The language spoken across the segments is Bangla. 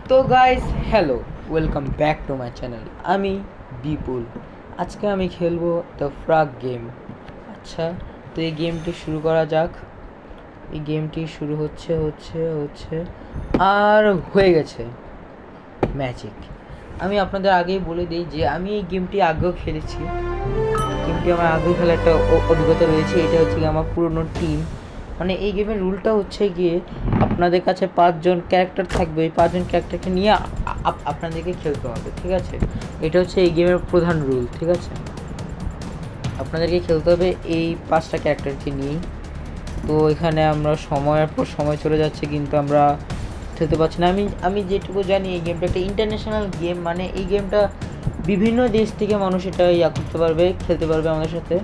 তো guys hello, welcome back to my channel. আমি বিপুল। আজকে আমি খেলবো দ্য ফ্রাগ গেম। আচ্ছা, তো এই গেমটি শুরু করা যাক। এই গেমটি শুরু হচ্ছে হচ্ছে হচ্ছে আর হয়ে গেছে ম্যাজিক। আমি আপনাদের আগেই বলে দিই যে আমি এই গেমটি আগেও খেলেছি। গেমটি আমার আগেও খেলার একটা অভিজ্ঞতা রয়েছে। এটা হচ্ছে গিয়ে আমার পুরনো টিম। মানে এই গেমের রুলটা হচ্ছে গিয়ে আপনাদের কাছে 5জন ক্যারেক্টার থাকবে। এই 5জন ক্যারেক্টারকে নিয়ে আপনাদেরকে খেলতে হবে, ঠিক আছে? এটা হচ্ছে এই গেমের প্রধান রুল, ঠিক আছে? আপনাদেরকে খেলতে হবে এই 5টা ক্যারেক্টারকে নিয়েই। তো এখানে আমরা সময়ের পর সময় চলে যাচ্ছে কিন্তু আমরা খেলতে পারছি না। আমি যেটুকু জানি এই গেমটা একটা ইন্টারন্যাশনাল গেম। মানে এই গেমটা বিভিন্ন দেশ থেকে মানুষ এটা করতে পারবে, খেলতে পারবে আমাদের সাথে,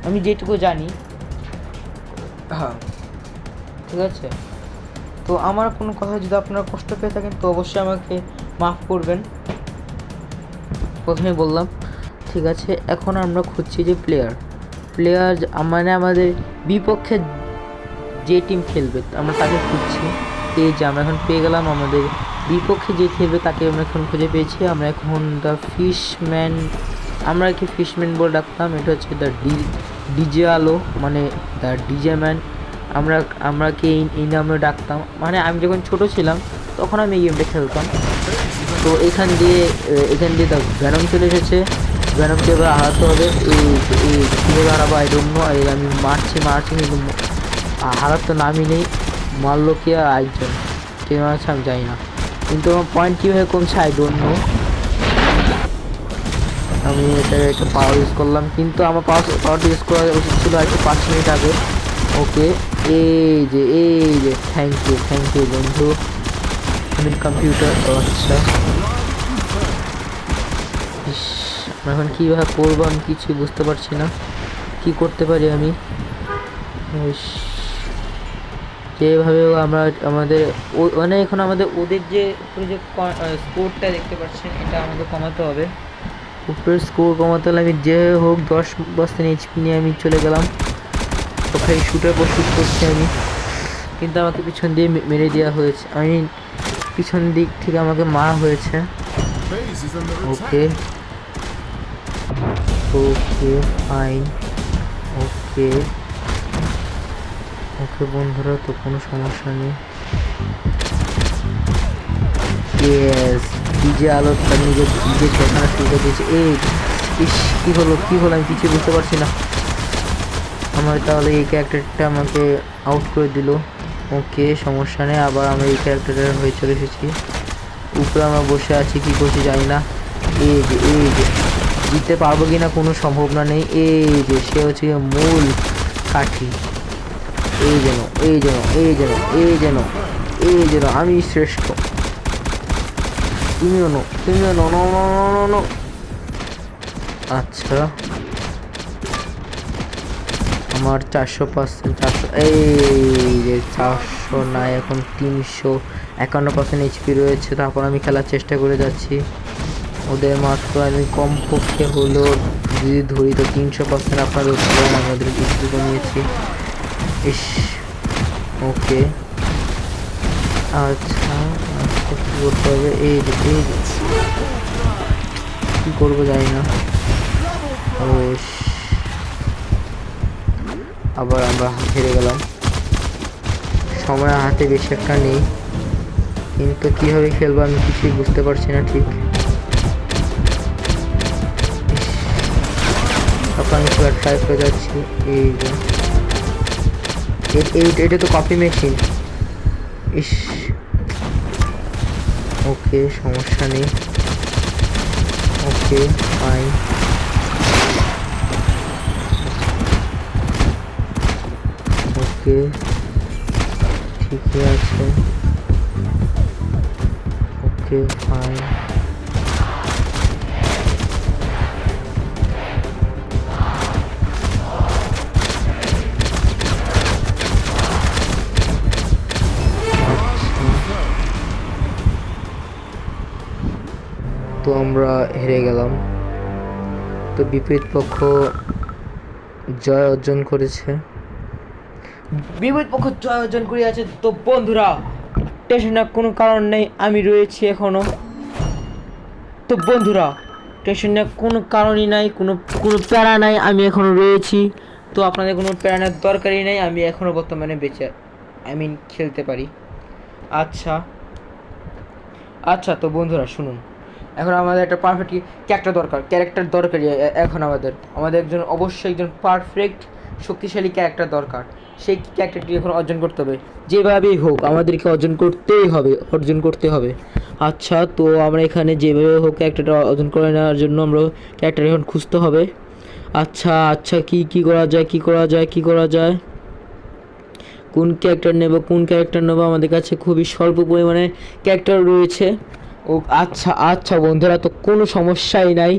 আমি যেটুকু জানি। হ্যাঁ, ঠিক আছে। তো আমার কোনো কথা যদি আপনারা কষ্ট পেয়ে থাকেন তো অবশ্যই আমাকে মাফ করবেন। প্রথমে বললাম, ঠিক আছে। এখন আমরা খুঁজছি যে প্লেয়ার মানে আমাদের বিপক্ষে যে টিম খেলবে আমরা তাকে খুঁজছি। এই যে আমরা এখন পেয়ে গেলাম, আমাদের বিপক্ষে যে খেলবে তাকে আমরা এখন খুঁজে পেয়েছি। আমরা এখন দ্য ফিশম্যান, আমরা কি ফিশম্যান বলে ডাকতাম, এটা হচ্ছে দ্য ডিজে আলো, মানে দ্য ডিজে ম্যান। আমরা আমরা কি এই নামে ডাকতাম। মানে আমি যখন ছোট ছিলাম তখন আমি এই গেমটা খেলতাম। তো এখান দিয়ে দ্য ভ্যানম চলে এসেছে। ভ্যানমকে এবার হারাতে হবে। এই কীভাবে হারাবো আই ডোন্ট নো। আমি মারছি কিন্তু হারার তো নামই নেই। মারলো কি আর আরেকজন কে মারছে আমি জানি না, কিন্তু আমার পয়েন্ট কীভাবে কমছে আই ডোন্ট নো। আমি এটা পাওয়ার ইউজ করলাম, কিন্তু আমার পাওয়ারটা ইউজ করা উচিত ছিল একটু 5 মিনিট আগে। ওকে, এই যে থ্যাংক ইউ বন্ধু। আমি কম্পিউটার, আচ্ছা। এখন কীভাবে করবো আমি কিছুই বুঝতে পারছি না। কি করতে পারি আমি? যেভাবেও আমরা আমাদের মানে এখন আমাদের ওদের যে উপরে যে স্কোরটা দেখতে পাচ্ছেন এটা আমাদের কমাতে হবে। উপরের স্কোর কমাতে হলে আমি যে হোক 10% এইচপি নিয়ে আমি চলে গেলাম। ওখানে শুটের পর শ্যুট করছি আমি, কিন্তু আমাকে পিছন দিয়ে মেরে দেওয়া হয়েছে। আমি পিছন দিক থেকে আমাকে মারা হয়েছে। Okay fine. ওকে বন্ধুরা, তো কোনো সমস্যা নেই। ইয়েস, ডিজে আলো তার নিজের ঠেকানো শুরু করে দিয়েছে। কী হলো আমি কিছু বুঝতে পারছি না। আমার তাহলে এই ক্যারেক্টারটা আমাকে আউট করে দিল। ওকে, সমস্যা নেই। আবার আমরা এই ক্যারেক্টারের হয়ে চলে এসেছি। উপরে আমরা বসে আছি, কি করছি জানি না। এই যে জিততে পারবো কি না কোনো সম্ভাবনা নেই। এই যে সে হচ্ছে মূল কাঠি। এই যেন আমি শ্রেষ্ঠ। তুমিও নো। আচ্ছা, আমার 400, এই যে 400 না, এখন 351% এইচপি রয়েছে। তারপর আমি খেলার চেষ্টা করে যাচ্ছি। ওদের মাত্র আমি কমপক্ষে হলো যদি ধরি তো 300% আপনার আমাদের এইচপি কমিয়েছি। ওকে, আচ্ছা কী করতে হবে? এই যে কী করবো জানি না। ও, আবার আমরা হেরে গেলাম। সময় হাতে বেশি একটা নেই, কিন্তু কীভাবে খেলবো আমি কিছুই বুঝতে পারছি না ঠিক। তখন আমি খেলার ট্রাই করে যাচ্ছি। এটা তো কপি মেশিন। ওকে, সমস্যা নেই। Okay fine. ওকে, ঠিকই আছে। Okay fine. তো আমরা হেরে গেলাম। তো বিপরীত পক্ষ জয় অর্জন করেছে। তো বন্ধুরা, টেনশন নেওয়ার কোনো কারণ নেই, আমি রয়েছি এখনো। তো বন্ধুরা, টেনশন নেওয়ার কোনো কারণই নাই, কোনো কোনো প্যারা নাই, আমি এখনো রয়েছি। তো আপনাদের কোনো প্যারা নেওয়ার দরকারই নেই, আমি এখনো বর্তমানে বেঁচে খেলতে পারি। আচ্ছা আচ্ছা, তো বন্ধুরা শুনুন, এখন আমাদের একটা পারফেক্ট ক্যারেক্টার দরকারি। এখন আমাদের অবশ্যই একজন পারফেক্ট শক্তিশালী ক্যারেক্টার দরকার। সেই ক্যারেক্টারটি এখন অর্জন করতে হবে, যেভাবেই হোক আমাদেরকে অর্জন করতে হবে। আচ্ছা, তো আমরা এখানে যেভাবে হোক ক্যারেক্টারটা অর্জন করে নেওয়ার জন্য আমরা ক্যারেক্টার এখন খুঁজতে হবে। আচ্ছা আচ্ছা, কি করা যায়, কোন ক্যারেক্টার নেব? আমাদের কাছে খুবই স্বল্প পরিমাণে ক্যারেক্টার রয়েছে। ও আচ্ছা আচ্ছা বন্ধুরা, তো কোনো সমস্যাই নাই,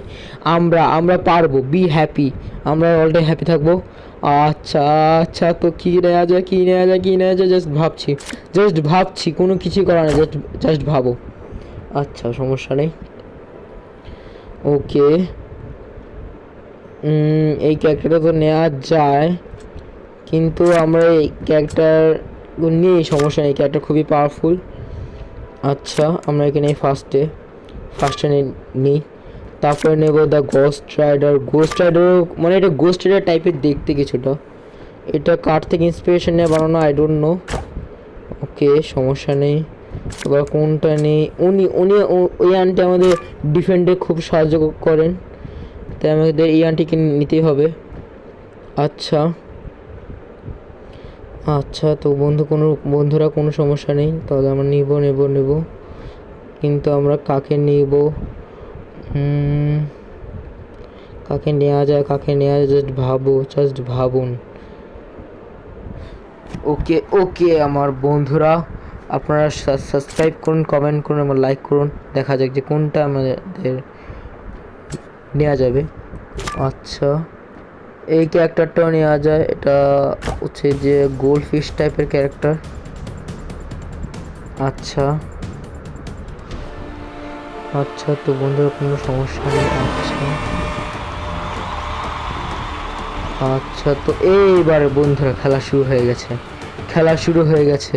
আমরা পারবো। বি হ্যাপি, আমরা অলটাইম হ্যাপি থাকবো। আচ্ছা আচ্ছা, তো কি নেওয়া যায়, জাস্ট ভাবছি, কোনো কিছু করা নেই, জাস্ট ভাবো। আচ্ছা, সমস্যা নেই। ওকে, এই ক্যারেক্টারটা তো নেওয়া যায়, কিন্তু আমরা এই ক্যারেক্টার নিয়ে সমস্যা নেই, ক্যারেক্টার খুবই পাওয়ারফুল। আচ্ছা, আমরা এখানে ফার্স্টে নিই, তারপরে নেব দ্য গোস্ট রাইডার। মানে এটা গোস্ট রাইডার টাইপের দেখতে কিছুটা। এটা কার থেকে ইন্সপিরেশন নিয়ে বানানো আই ডোন্ট নো। ওকে, সমস্যা নেই। এবার কোনটা নেই? উনি ওই আনটি আমাদের ডিফেন্ডে খুব সাহায্য করেন, তাই আমাদের এই আনটিকে নিতেই হবে। আচ্ছা আচ্ছা, তো বন্ধুরা কোনো সমস্যা নেই, তাহলে আমরা নেব। কিন্তু আমরা কাকে নেব? কাকে নেওয়া যায়, জাস্ট ভাবুন। ওকে আমার বন্ধুরা, আপনারা সাবস্ক্রাইব করুন, কমেন্ট করুন এবং লাইক করুন। দেখা যাক যে কোনটা আমাদের নেওয়া যাবে। আচ্ছা, এই ক্যারেক্টারটাও নেওয়া যায়, এটা হচ্ছে যে গোল্ড ফিশ টাইপের ক্যারেক্টার। আচ্ছা আচ্ছা, তো বন্ধুরা কোনো সমস্যা নেই। আচ্ছা, তো এইবারে বন্ধুরা খেলা শুরু হয়ে গেছে।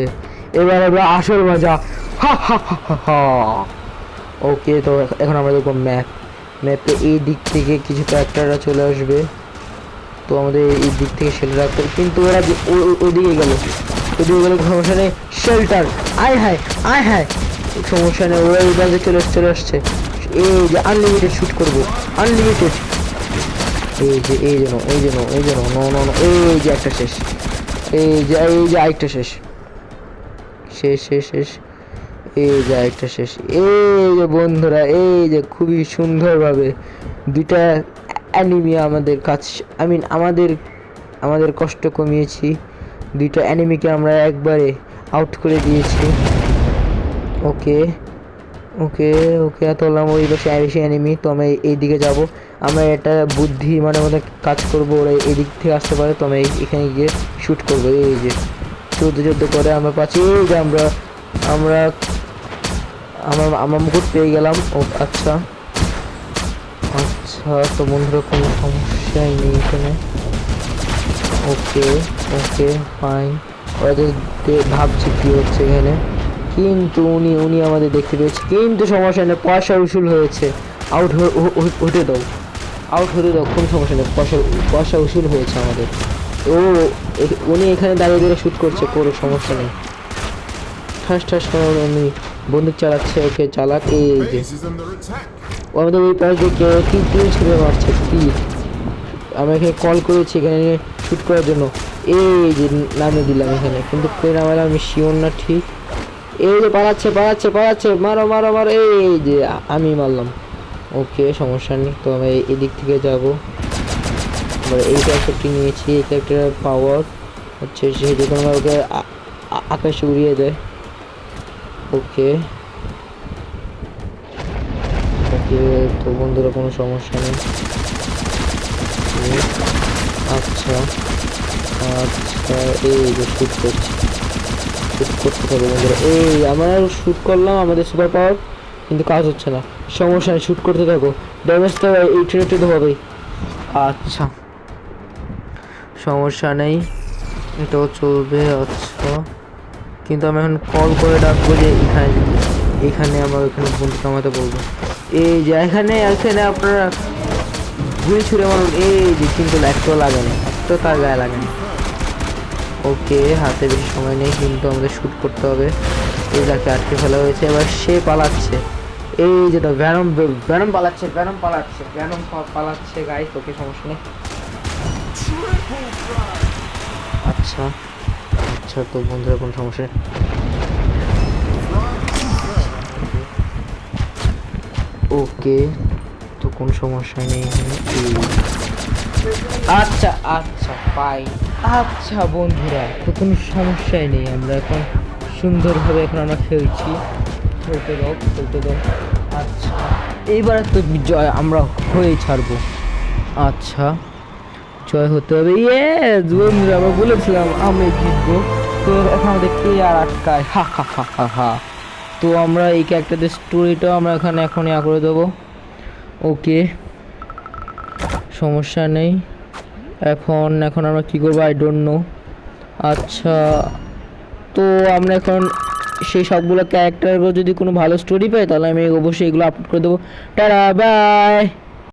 এবার আমরা আসল মজা। ওকে, তো এখন আমরা দেখবো ম্যাপে এই দিক থেকে কিছু ক্যারেক্টাররা চলে আসবে, তো আমাদের এই দিক থেকে শেল্টার রাখতে হবে। কিন্তু ওরা ওদিকে গেল, সমস্যা নেই। শেল্টার, আয় হায়, সমস্যা নেই, ওরা এই বাজে চলে আসছে। এই যে আনলিমিটেড শুট করবো, আনলিমিটেড। এই জন্য নো, এই যে একটা শেষ, এই যে আরেকটা শেষ। এই যে আরেকটা শেষ। এই যে বন্ধুরা, এই যে খুবই সুন্দরভাবে দুইটা অ্যানিমি আমাদের আমাদের কষ্ট কমিয়েছি। দুইটা অ্যানিমিকে আমরা একবারে আউট করে দিয়েছি। ওকে, তোলাম ওই বেশি অ্যানিমি, তো আমরা এইদিকে যাব। আমরা এটা বুদ্ধি মানে আমাদের কাজ করবো, ওরা এদিক থেকে আসতে পারে, তো আমরা এখানে গিয়ে শ্যুট করবো। এই যে যুদ্ধ করে আমরা পাচ্ছি, এই যে আমরা মুকুট পেয়ে গেলাম। ও আচ্ছা, তো বন্ধুরা কোনো সমস্যাই নেই এখানে। ওকে ফাইন, ওরা ভাবছি কি হচ্ছে এখানে, কিন্তু উনি আমাদের দেখতে পেয়েছে, কিন্তু সমস্যা নেই, পয়সা উসুল হয়েছে। আউট হতে দাও, কোনো সমস্যা নেই, পয়সা উসুল হয়েছে আমাদের। উনি এখানে দাঁড়িয়ে শ্যুট করছে, কোনো সমস্যা নেই। ঠাস উনি বন্দুক চালাচ্ছে। ওকে, চালাক। এই যে আমাদের ওই পাশ দিয়ে তীর ছুঁড়ে মারছে, আমরা এখানে কল করেছি এখানে শ্যুট করার জন্য। এই যে নামিয়ে দিলাম এখানে, কিন্তু কে নামালাম আমি শিওর না ঠিক। এই যে পালাচ্ছে, মারো। এই যে আমি মারলাম। ওকে, সমস্যা নেই, তো আমরা এদিক থেকে যাব। আমরা এই ক্যারেক্টারটি নিয়েছি, এই ক্যারেক্টারের পাওয়ার হচ্ছে সে যে কোনো ওকে আকাশে উড়িয়ে দেয়। ওকে, তো বন্ধুরা কোনো সমস্যা নেই। আচ্ছা, এই যে শ্যুট করতে হবে বন্ধুরা। এই আমরা শ্যুট করলাম আমাদের সুপার পাওয়ার, কিন্তু কাজ হচ্ছে না। সমস্যা নেই, শ্যুট করতে থাকো, ড্যামেজ তো এই ট্রেনে হবেই। আচ্ছা, সমস্যা নেই, এটাও চলবে। আচ্ছা, কিন্তু আমি এখন কল করে ডাকবো যে এখানে আমার ওখানে বন্ধু কামাতে বলবো। এই যে এখানে আপনারা গুলি ছুড়ে মারুন। এই যে কিন্তু একটাও লাগেনি, একটাও তার গায়ে লাগেনি। ওকে, হাতে বেশি সময় নেই, কিন্তু আমাদের শ্যুট করতে হবে। এই যাকে আটকে ফেলা হয়েছে, এবার সে পালাচ্ছে। এই যে তো ভ্যানম পালাচ্ছে গাইস। ওকে, সমস্যা নেই। আচ্ছা আচ্ছা, তো বন্ধুরা কোনো সমস্যা নেই। ওকে, তো কোনো সমস্যা নেই এখানে। আচ্ছা আচ্ছা, ফাইন। আচ্ছা বন্ধুরা, তো কোনো সমস্যাই নেই, আমরা এখন সুন্দরভাবে এখন আমরা খেলছি। খেলতে দাও। আচ্ছা, এইবার তো জয় আমরা হয়ে ছাড়বো। আচ্ছা, জয় হতে হবে। বন্ধুরা, আমরা বলেছিলাম আমি জিতবো। তো এখন আমাদের কে আর আটকায়? হা হা হা হা হা। তো আমরা এই ক্যারেক্টারদের স্টোরিটাও আমরা এখানে এখন করে দেবো। ওকে, সমস্যা নেই। এখন আমরা কি করবো, আই ডোন্ট নো। আচ্ছা, তো আমরা এখন সেই সবগুলো ক্যারেক্টারের যদি কোনো ভালো স্টোরি পাই, তাহলে আমি অবশ্যই এগুলো আপলোড করে দেবো। Tata, by.